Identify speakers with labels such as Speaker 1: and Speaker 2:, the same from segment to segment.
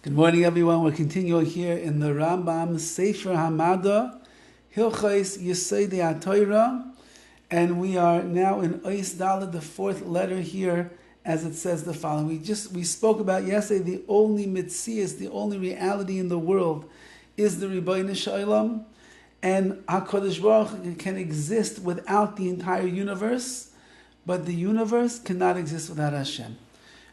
Speaker 1: Good morning, everyone. We're continuing here in the RAMBAM SEFER HAMADAH, HILCHOS YESODEI Torah, and we are now in Ois Daled, the fourth letter here, as it says the following. We spoke about yesterday the only mitzias, the only reality in the world is the Ribbono Shel Olam, and HaKadosh Baruch Hu can exist without the entire universe, but the universe cannot exist without Hashem.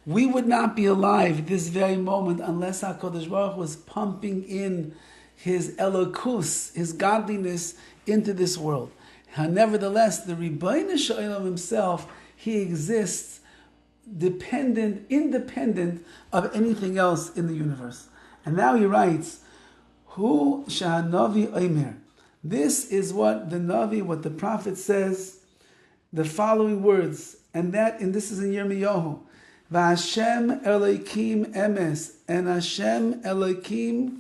Speaker 1: We would not be alive this very moment unless HaKadosh Baruch Hu was pumping in His Elokus, His godliness, into this world. Nevertheless, the Ribbono Shel Olam Himself, He exists independent of anything else in the universe. And now he writes, Hu Shahanavi Omer. This is what the Navi, what the prophet says, the following words, and this is in Yirmiyahu. V'Hashem Elokim Emes, and Hashem Elokim,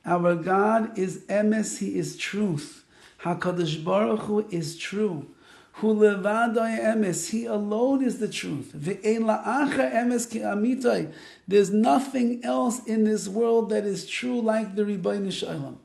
Speaker 1: our God, is Emes, He is truth. HaKadosh Baruch Hu is true. Hu levadai Emes, He alone is the truth. V'ein la'acher Emes ki amitai, there's nothing else in this world that is true like the Ribbono Shel Olam.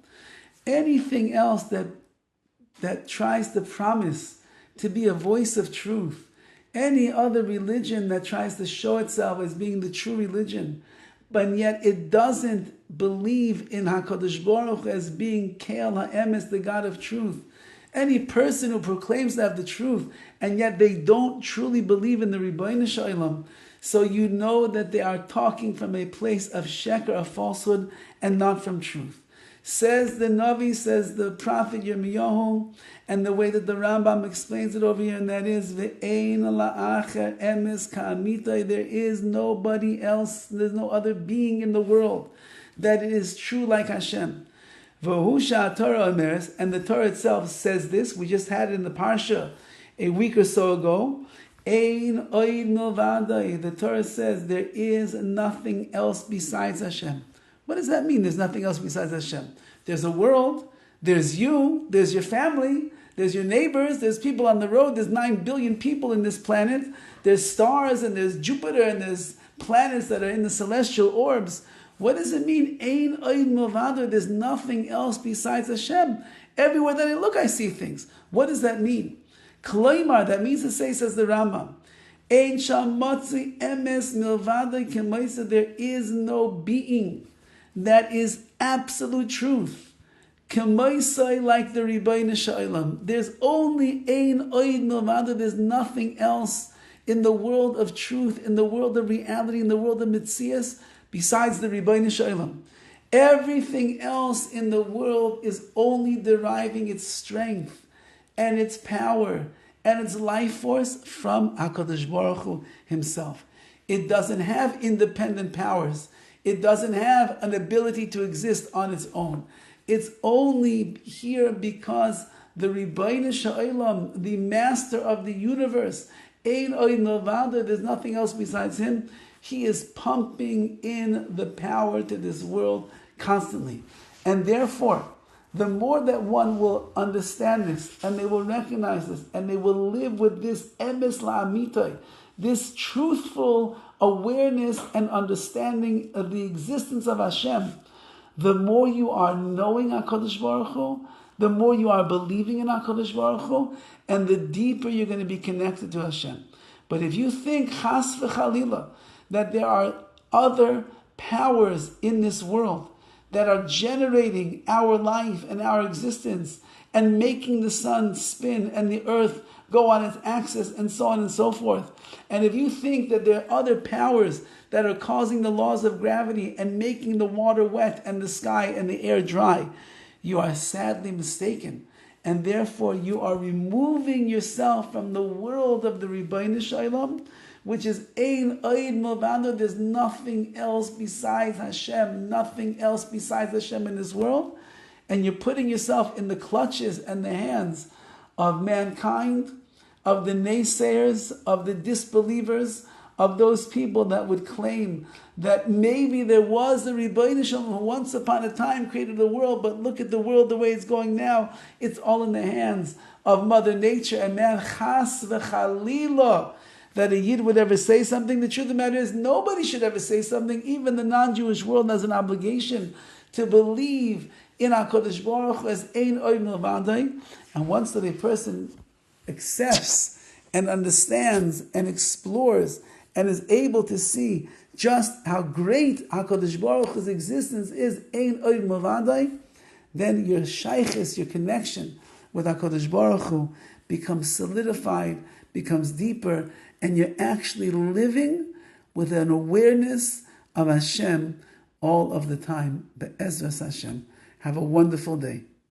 Speaker 1: Anything else that tries to promise to be a voice of truth, any other religion that tries to show itself as being the true religion, but yet it doesn't believe in HaKadosh Baruch Hu as being Keil HaEmes, the God of truth. Any person who proclaims to have the truth, and yet they don't truly believe in the Ribbono Shel Olam, so you know that they are talking from a place of sheker, of falsehood, and not from truth. Says the Navi, says the prophet Yirmiyahu, and the way that the RAMBAM explains it over here, and that is, V'ein la'acher emes ka'amitai, there is nobody else, there's no other being in the world that is true like Hashem. V'hu sha'Torah omeres, and the Torah itself says this, we just had it in the Parsha a week or so ago, Ein oid milvadai, the Torah says there is nothing else besides Hashem. What does that mean? There's nothing else besides Hashem. There's a world, there's you, there's your family, there's your neighbors, there's people on the road, there's 9 billion people in this planet, there's stars and there's Jupiter and there's planets that are in the celestial orbs. What does it mean? Ein oid milvado, there's nothing else besides Hashem. Everywhere that I look, I see things. What does that mean? Kloimar, that means to say, says the RAMBAM, Ein shamotzi emes milvado kemaisa, there is no being that is absolute truth. Kemaisai, like the Ribbono Shel Olam. There's only ein oid milvado, there's nothing else in the world of truth, in the world of reality, in the world of mitzias, besides the Ribbono Shel Olam. Everything else in the world is only deriving its strength and its power and its life force from HaKadosh Baruch Hu Himself. It doesn't have independent powers. It doesn't have an ability to exist on its own. It's only here because the Ribbono Shel Olam, the master of the universe, Ein oid milvado, there's nothing else besides Him. He is pumping in the power to this world constantly. And therefore, the more that one will understand this, and they will recognize this, and they will live with this emes la'amitai, this truthful awareness and understanding of the existence of Hashem, the more you are knowing HaKadosh Baruch Hu, the more you are believing in HaKadosh Baruch Hu, and the deeper you're going to be connected to Hashem. But if you think, chas v'chalila, that there are other powers in this world that are generating our life and our existence and making the sun spin and the earth go on its axis and so on and so forth, and if you think that there are other powers that are causing the laws of gravity and making the water wet and the sky and the air dry, you are sadly mistaken. And therefore you are removing yourself from the world of the Ribbono Shel Olam, which is Ein oid milvado, there's nothing else besides Hashem, nothing else besides Hashem in this world, and you're putting yourself in the clutches and the hands of mankind, of the naysayers, of the disbelievers, of those people that would claim that maybe there was a Ribbono Shel Olam who once upon a time created the world, but look at the world the way it's going now. It's all in the hands of Mother Nature, and man, chas v'chalila, that a Yid would ever say something. The truth of the matter is, nobody should ever say something. Even the non-Jewish world has an obligation to believe in HaKadosh Baruch Hu as Ein Od Milvadai. And once that a person accepts and understands and explores and is able to see just how great HaKadosh Baruch Hu's existence is, Ein Od Milvadai, then your shaykhis, your connection with HaKadosh Baruch Hu becomes solidified, becomes deeper, and you're actually living with an awareness of Hashem all of the time. Be'ezras Hashem. Have a wonderful day.